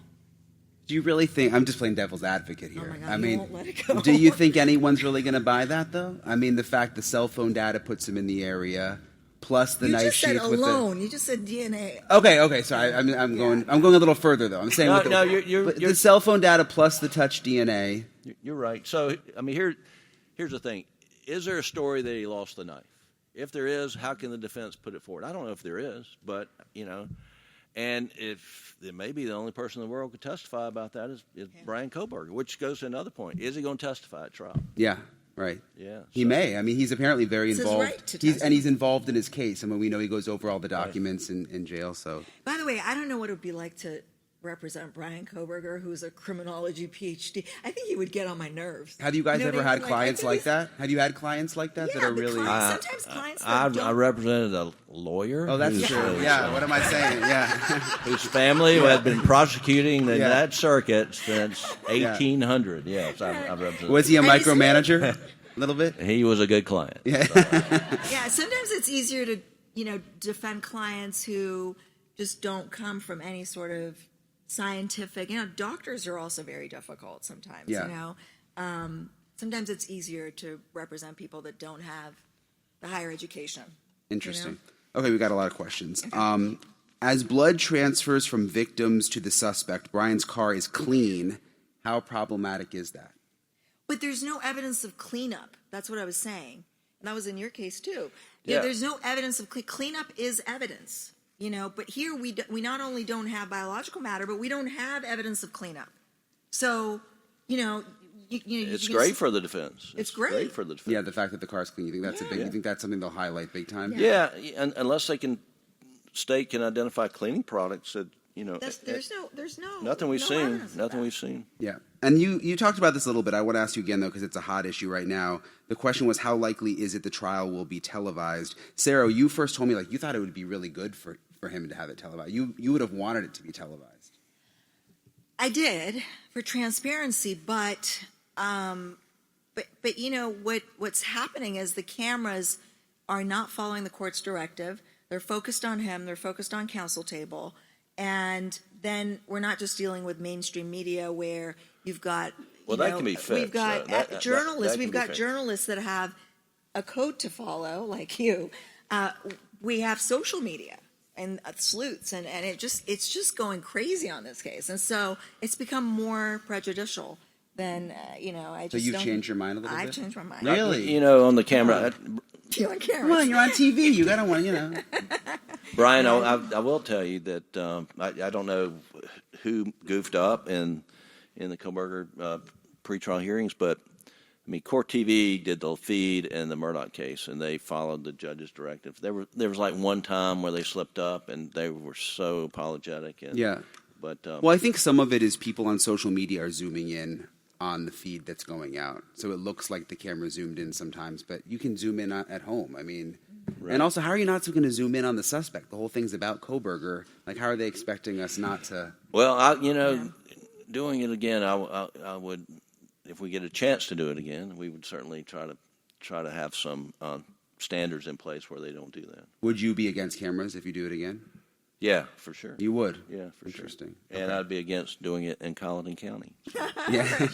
Do you really think, I'm just playing devil's advocate here. Oh my God, won't let it go. Do you think anyone's really going to buy that, though? I mean, the fact the cell phone data puts him in the area, plus the knife sheath with alone. You just said DNA. Okay. Sorry, I'm going a little further though. I'm saying you're the cell phone data plus the touch DNA. You're right. So I mean, here's the thing: is there a story that he lost the knife? If there is, how can the defense put it forward? I don't know if there is, but and if maybe the only person in the world could testify about that is Bryan Kohberger, which goes to another point: is he going to testify at trial? Yeah. Right. Yeah. He may. I mean, he's apparently very involved. It's his right to he's involved in his case. I mean, we know he goes over all the documents in jail. So. By the way, I don't know what it would be like to represent Bryan Kohberger, who's a criminology PhD. I think he would get on my nerves. Have you guys ever had clients like that? Have you had clients like that that are really? Sometimes clients. I represented a lawyer. Oh, that's true. Yeah. What am I saying? Yeah. Whose family had been prosecuting in that circuit since 1800. Yes, I've represented. Was he a micromanager? A little bit. He was a good client. Yeah. So. Yeah. Sometimes it's easier to defend clients who just don't come from any sort of scientific. Doctors are also very difficult sometimes. Yeah. Sometimes it's easier to represent people that don't have the higher education. Interesting. Okay, we got a lot of questions. As blood transfers from victims to the suspect, Brian's car is clean. How problematic is that? But there's no evidence of cleanup. That's what I was saying. And that was in your case, too. Yeah. There's no evidence of cleanup is evidence, but here we not only don't have biological matter, but we don't have evidence of cleanup. So, It's great for the defense. It's great for the defense. Yeah, the fact that the car's clean. You think that's you think that's something they'll highlight big time? Yeah, and unless state can identify cleaning products that there's no nothing we've seen. evidence of Nothing that. we've seen. Yeah. And you talked about this a little bit. I want to ask you again, though, because it's a hot issue right now. The question was, how likely is it the trial will be televised? Sarah, you first told me you thought it would be really good for him to have it televised. You would have wanted it to be televised. I did for transparency, but what's happening is the cameras are not following the court's directive. They're focused on him. They're focused on counsel table. And then we're not just dealing with mainstream media where you've got that can be fixed. We've got journalists. We've got journalists that have a code to follow, like you. We have social media and sleuths, and it's just going crazy on this case, and so it's become more prejudicial than I just. So you've changed your mind a little bit? I've changed my mind. Really? On the camera. You on camera? Come on, you're on TV. You gotta want Brian, I will tell you that I don't know who goofed up in the Kohberger pretrial hearings, but Court TV did the feed in the Murdoch case, and they followed the judge's directive. There was one time where they slipped up, and they were so apologetic. And, Yeah. But well, I think some of it is people on social media are zooming in on the feed that's going out, so it looks like the camera zoomed in sometimes, but you can zoom in at home. Right. And also, how are you not going to zoom in on the suspect? The whole thing's about Kohberger. How are they expecting us not to? Well, doing it again, I would, if we get a chance to do it again, we would certainly try to have some standards in place where they don't do that. Would you be against cameras if you do it again? Yeah, for sure. You would? Yeah, for Interesting. sure. And Okay. I'd be against doing it in Colleton County. Yeah.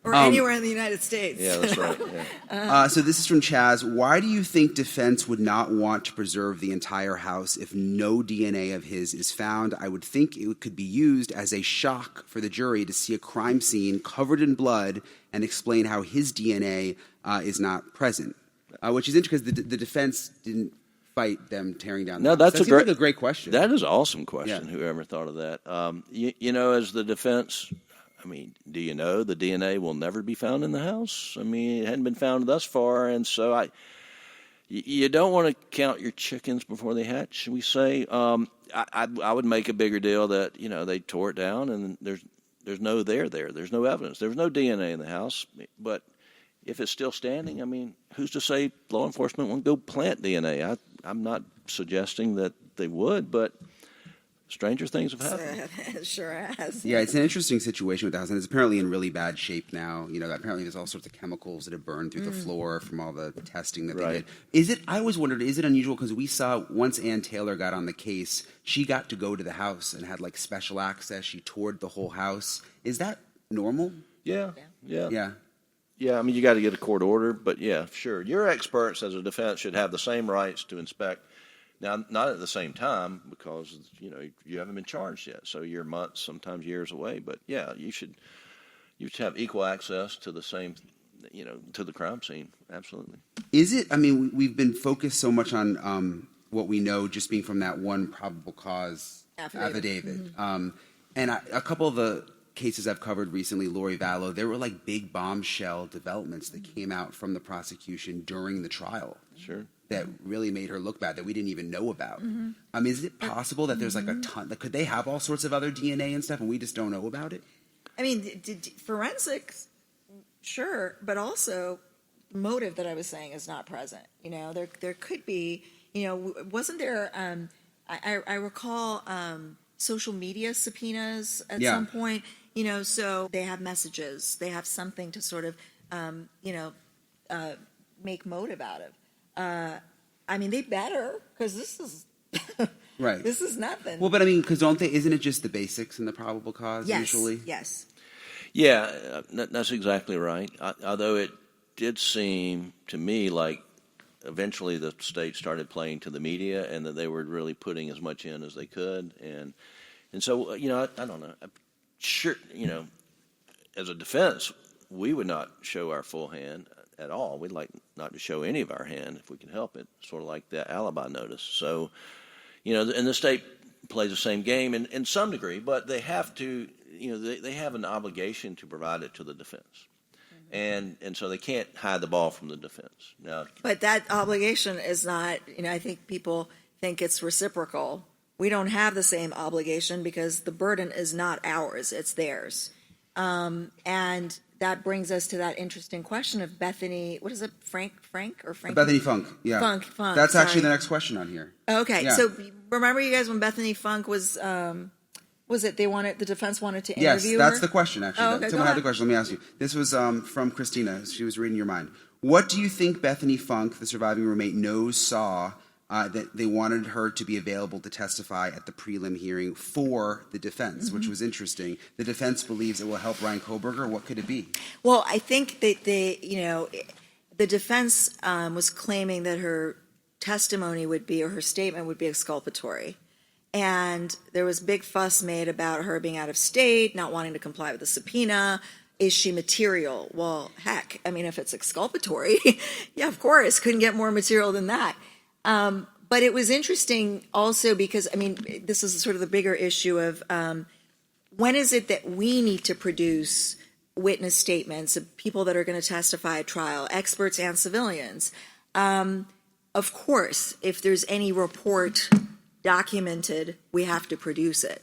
Or anywhere in the United States. Yeah, that's right. Yeah. So this is from Chaz. Why do you think defense would not want to preserve the entire house if no DNA of his is found? I would think it could be used as a shock for the jury to see a crime scene covered in blood and explain how his DNA is not present. Which is interesting because the defense didn't fight them tearing down the house. That's a great question. That is an awesome question. Yeah. Whoever thought of that. As the defense, do you know the DNA will never be found in the house? It hadn't been found thus far, and so you don't want to count your chickens before they hatch. We say I would make a bigger deal that they tore it down and there's no there. There's no evidence. There was no DNA in the house, but if it's still standing, who's to say law enforcement won't go plant DNA? I'm not suggesting that they would, but stranger things have happened. It sure has. Yeah, it's an interesting situation with the house, and it's apparently in really bad shape now. Apparently there's all sorts of chemicals that have burned through the floor from all the testing that they did. I always wondered, is it unusual? Because we saw once Ann Taylor got on the case, she got to go to the house and had special access. She toured the whole house. Is that normal? Yeah. Yeah. Yeah, you got to get a court order, but yeah, sure. Your experts as a defense should have the same rights to inspect. Now, not at the same time because, you haven't been charged yet, so you're months, sometimes years away. But yeah, you should have equal access to the same, to the crime scene. Absolutely. Is it? We've been focused so much on what we know just being from that one probable cause affidavit. Mm-hmm. And a couple of the cases I've covered recently, Lori Vallow, there were big bombshell developments that came out from the prosecution during the trial. Sure. That really made her look bad that we didn't even know about. Mm-hmm. Is it possible that there's a ton? Could they have all sorts of other DNA and stuff and we just don't know about it? Forensics, sure, but also motive that I was saying is not present. There could be. Wasn't there? I recall social media subpoenas at some point. So they have messages. They have something to sort of, make motive out of. They better, because this is right. This is nothing. Well, but because isn't it just the basics in the probable cause usually? Yes. Yeah, that's exactly right. Although it did seem to me like eventually the state started playing to the media, and that they were really putting as much in as they could, and so I don't know. Sure, as a defense, we would not show our full hand at all. We'd like not to show any of our hand if we can help it, sort of like the alibi notice. So, and the state plays the same game in some degree, but they have to, they have an obligation to provide it to the defense. And so they can't hide the ball from the defense. Now, but that obligation is not, I think people think it's reciprocal. We don't have the same obligation because the burden is not ours, it's theirs. And that brings us to that interesting question of Bethany, what is it, Frank or Frank? Bethany Funk, yeah. Funk, That's sorry. actually the next question on here. Okay, Yeah. so remember you guys when Bethany Funk was it the defense wanted to interview her? Yes, that's the question, actually. Oh, okay, Someone go had the question. Let me ask you. This was from Christina. She was reading your mind. What do you think Bethany Funk, the surviving roommate, saw that they wanted her to be available to testify at the prelim hearing for the defense, which was interesting. The defense believes it will help Bryan Kohberger. What could it be? Well, I think that the defense was claiming that her testimony would be, or her statement would be exculpatory. And there was big fuss made about her being out of state, not wanting to comply with the subpoena. Is she material? Well, heck, if it's exculpatory, yeah, of course, couldn't get more material than that. But it was interesting also because, this is sort of the bigger issue of when is it that we need to produce witness statements of people that are going to testify at trial, experts and civilians? Of course, if there's any report documented, we have to produce it.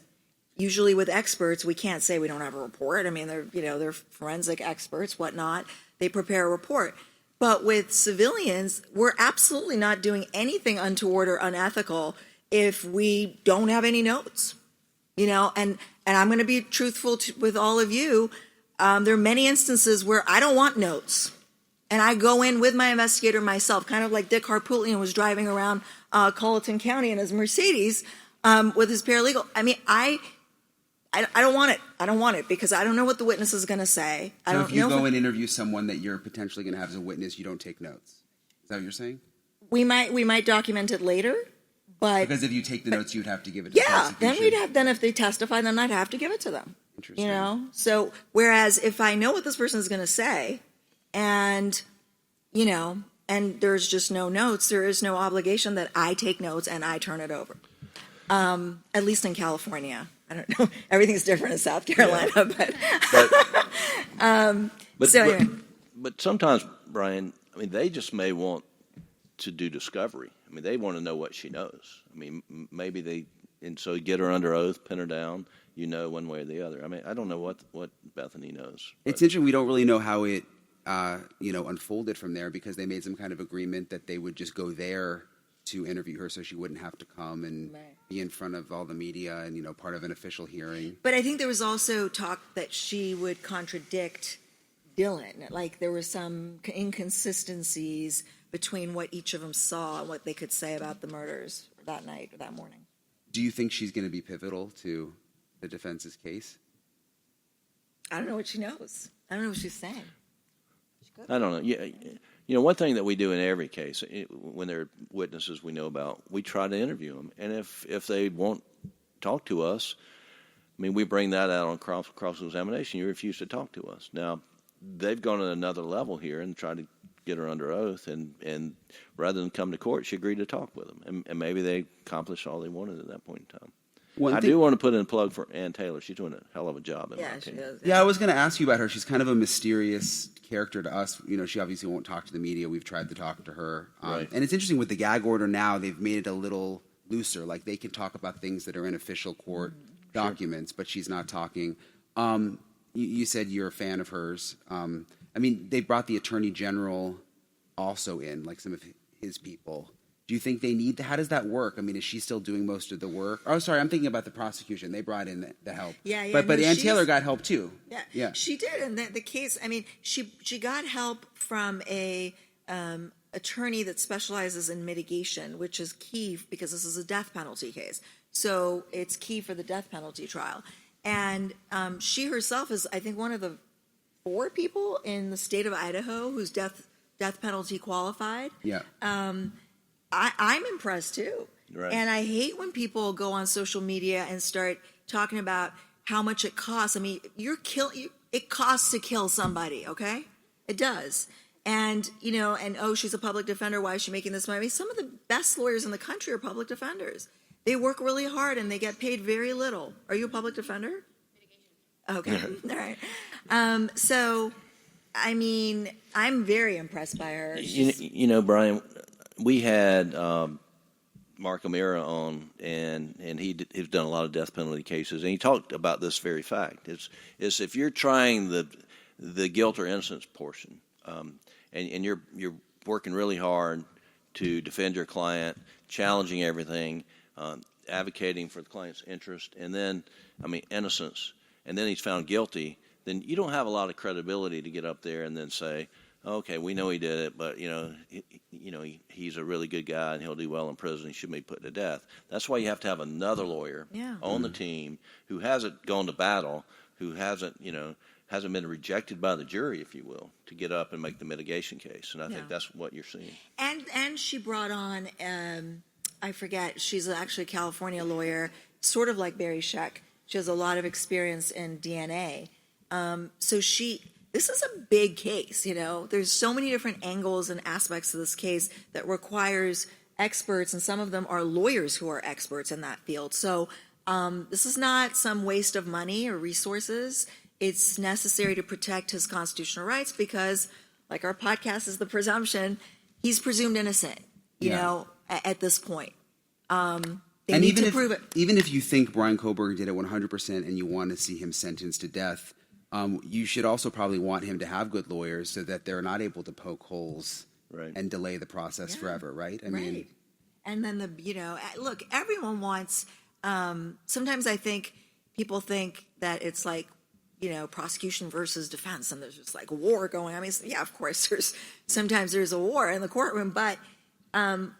Usually with experts, we can't say we don't have a report. They're forensic experts, whatnot. They prepare a report. But with civilians, we're absolutely not doing anything untoward or unethical if we don't have any notes. And I'm going to be truthful with all of you. There are many instances where I don't want notes. And I go in with my investigator myself, kind of like Dick Harpootlian was driving around Colleton County in his Mercedes with his paralegal. I don't want it. I don't want it because I don't know what the witness is going to say. So if you go and interview someone that you're potentially going to have as a witness, you don't take notes. Is that what you're saying? We might document it later, but because if you take the notes, you'd have to give it to the prosecution. then if they testify, then I'd have to give it to them. Interesting. So whereas if I know what this person is going to say, and and there's just no notes, there is no obligation that I take notes and I turn it over. At least in California. I don't know. Everything's different in South Carolina, anyway. But sometimes, Brian, they just may want to do discovery. They want to know what she knows. Maybe so get her under oath, pin her down, one way or the other. I don't know what Bethany knows. It's interesting. We don't really know how it, unfolded from there because they made some kind of agreement that they would just go there to interview her so she wouldn't have to come and be in front of all the media and, part of an official hearing. But I think there was also talk that she would contradict Dylan. Like there were some inconsistencies between what each of them saw and what they could say about the murders that night or that morning. Do you think she's going to be pivotal to the defense's case? I don't know what she knows. I don't know what she's saying. I don't know. Yeah, one thing that we do in every case, when there are witnesses we know about, we try to interview them. And if they won't talk to us, we bring that out on cross-examination. You refuse to talk to us. Now, they've gone to another level here and tried to get her under oath. And rather than come to court, she agreed to talk with them. And maybe they accomplished all they wanted at that point in time. I do want to put in a plug for Ann Taylor. She's doing a hell of a job, in my opinion. She does. Yeah, I was going to ask you about her. She's kind of a mysterious character to us. She obviously won't talk to the media. We've tried to talk to her. Right. And it's interesting with the gag order now, they've made it a little looser. Like they can talk about things that are in official court documents, but she's not talking. You said you're a fan of hers. They brought the Attorney General also in, like some of his people. Do you think they need how does that work? Is she still doing most of the work? Oh, sorry, I'm thinking about the prosecution. They brought in the help. Yeah. But Ann Taylor got help too. Yeah. She did. And the case, she got help from a attorney that specializes in mitigation, which is key because this is a death penalty case. So it's key for the death penalty trial. And she herself is, I think, one of the 4 people in the state of Idaho whose death death penalty qualified. Yeah. I'm impressed too. Right. And I hate when people go on social media and start talking about how much it costs. I mean, it costs to kill somebody, okay? It does. And, she's a public defender. Why is she making this money? I mean, some of the best lawyers in the country are public defenders. They work really hard and they get paid very little. Are you a public defender? Okay. All right. So, I mean, I'm very impressed by her. Brian, we had Mark O'Meara on, and he's done a lot of death penalty cases, and he talked about this very fact. It's if you're trying the guilt or innocence portion, and you're working really hard to defend your client, challenging everything, advocating for the client's interest, and then, innocence, and then he's found guilty, then you don't have a lot of credibility to get up there and then say, okay, we know he did it, but he's a really good guy and he'll do well in prison. He should be put to death. That's why you have to have another lawyer on the team who hasn't gone to battle, who hasn't been rejected by the jury, if you will, to get up and make the mitigation case. And I think that's what you're seeing. And she brought on, I forget, she's actually a California lawyer, sort of like Barry Scheck. She has a lot of experience in DNA. This is a big case, There's so many different angles and aspects to this case that requires experts, and some of them are lawyers who are experts in that field. So this is not some waste of money or resources. It's necessary to protect his constitutional rights because, like our podcast is the presumption, he's presumed innocent, at this point. They need to prove it. Even if you think Bryan Kohberger did it 100% and you want to see him sentenced to death, you should also probably want him to have good lawyers so that they're not able to poke holes and delay the process forever, right? I mean, and then look, everyone wants. Sometimes I think people think that it's like, prosecution versus defense, and there's just like a war going on. I mean, yeah, of course, sometimes there's a war in the courtroom, but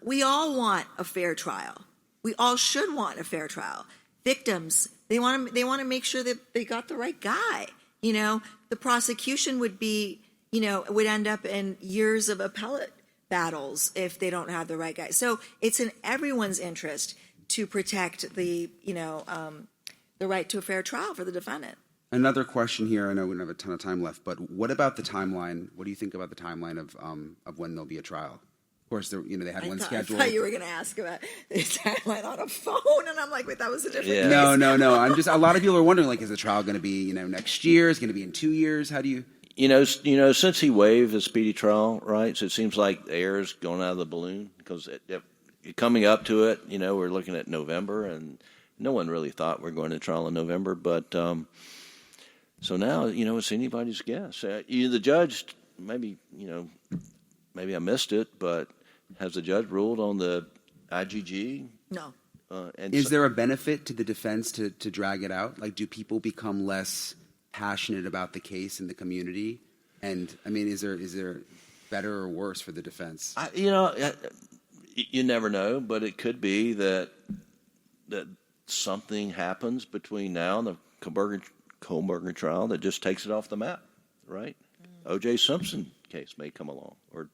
we all want a fair trial. We all should want a fair trial. Victims, they want to make sure that they got the right guy. The prosecution would be, would end up in years of appellate battles if they don't have the right guy. So it's in everyone's interest to protect the right to a fair trial for the defendant. Another question here. I know we don't have a ton of time left, but what about the timeline? What do you think about the timeline of when there'll be a trial? Of course, they had one scheduled. I thought you were going to ask about the timeline on a phone, and I'm like, wait, that was a different case. No. I'm just. A lot of people are wondering, like, is the trial going to be, next year? Is it going to be in 2 years? How do you? Since he waived the speedy trial rights, it seems like the air is going out of the balloon because coming up to it, we're looking at November, and no one really thought we're going to trial in November, but so now, it's anybody's guess. The judge, maybe I missed it, but has the judge ruled on the IGG? No. Is there a benefit to the defense to drag it out? Like, do people become less passionate about the case in the community? And I mean, is there better or worse for the defense? You never know, but it could be that something happens between now and the Kohberger trial that just takes it off the map, right? O.J. Simpson case may come along, or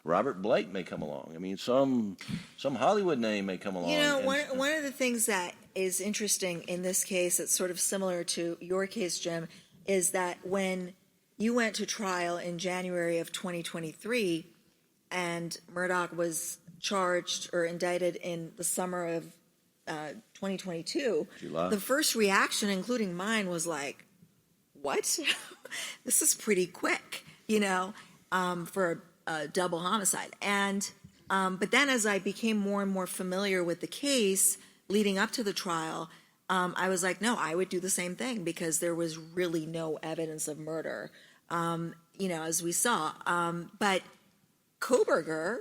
Robert Blake may come along. I mean, some Hollywood name may come along. One of the things that is interesting in this case, that's sort of similar to your case, Jim, is that when you went to trial in January of 2023, and Murdaugh was charged or indicted in the summer of 2022, July. The first reaction, including mine, was like, what? This is pretty quick, for a double homicide. And but then as I became more and more familiar with the case leading up to the trial, I was like, no, I would do the same thing because there was really no evidence of murder, as we saw. But Kohberger,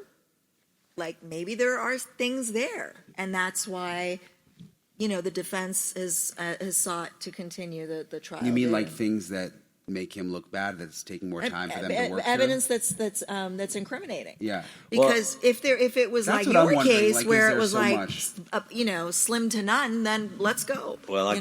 like, maybe there are things there, and that's why, the defense has sought to continue the trial. You mean like things that make him look bad, that's taking more time for them to work evidence through? that's incriminating. Yeah. Because if it was like your case, like, where it was so like, slim to none, then let's go. Well,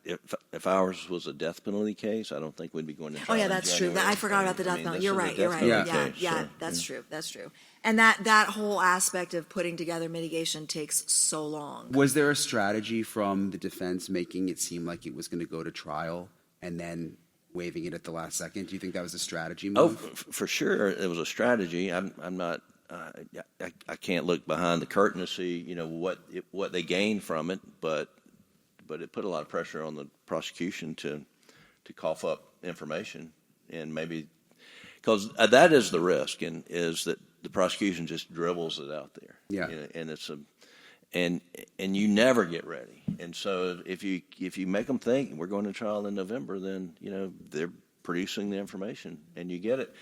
if ours was a death penalty case, I don't think we'd be going to trial. Oh yeah, that's true. I forgot about the death penalty. You're right. Yeah, Yeah, that's true. That's true. And that whole aspect of putting together mitigation takes so long. Was there a strategy from the defense making it seem like it was going to go to trial and then waiving it at the last second? Do you think that was a strategy move? Oh, for sure, it was a strategy. I'm not. I can't look behind the curtain to see, what they gained from it, but it put a lot of pressure on the prosecution to cough up information, and maybe because that is the risk, and is that the prosecution just dribbles it out there. Yeah, and it's and you never get ready, and so if you make them think we're going to trial in November, then they're producing the information, and you get it.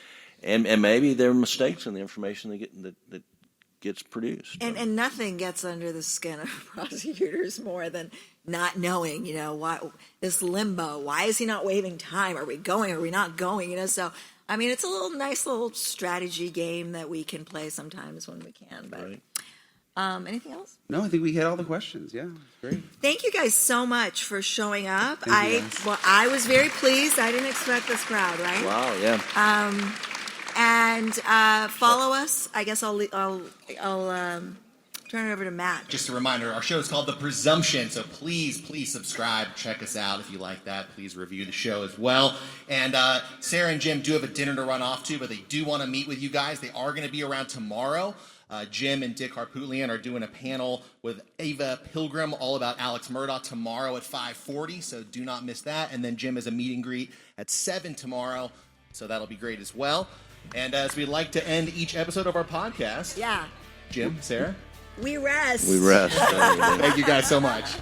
And maybe there are mistakes in the information that gets produced. And nothing gets under the skin of prosecutors more than not knowing, why this limbo. Why is he not waiving time? Are we going? Are we not going? So, I mean, it's a nice little strategy game that we can play sometimes when we can. But right. Anything else? No, I think we hit all the questions. Yeah, great. Thank you guys so much for showing up. I was very pleased. I didn't expect this crowd, right? Wow, yeah. And follow us. I guess I'll turn it over to Matt. Just a reminder, our show is called The Presumption, so please subscribe. Check us out if you like that. Please review the show as well. And Sara and Jim do have a dinner to run off to, but they do want to meet with you guys. They are going to be around tomorrow. Jim and Dick Harpootlian are doing a panel with Ava Pilgrim all about Alex Murdaugh tomorrow at 5:40, so do not miss that. And then Jim has a meet and greet at 7 tomorrow, so that'll be great as well. And as we like to end each episode of our podcast, Yeah. Jim, Sara, We rest. We rest. thank you guys so much.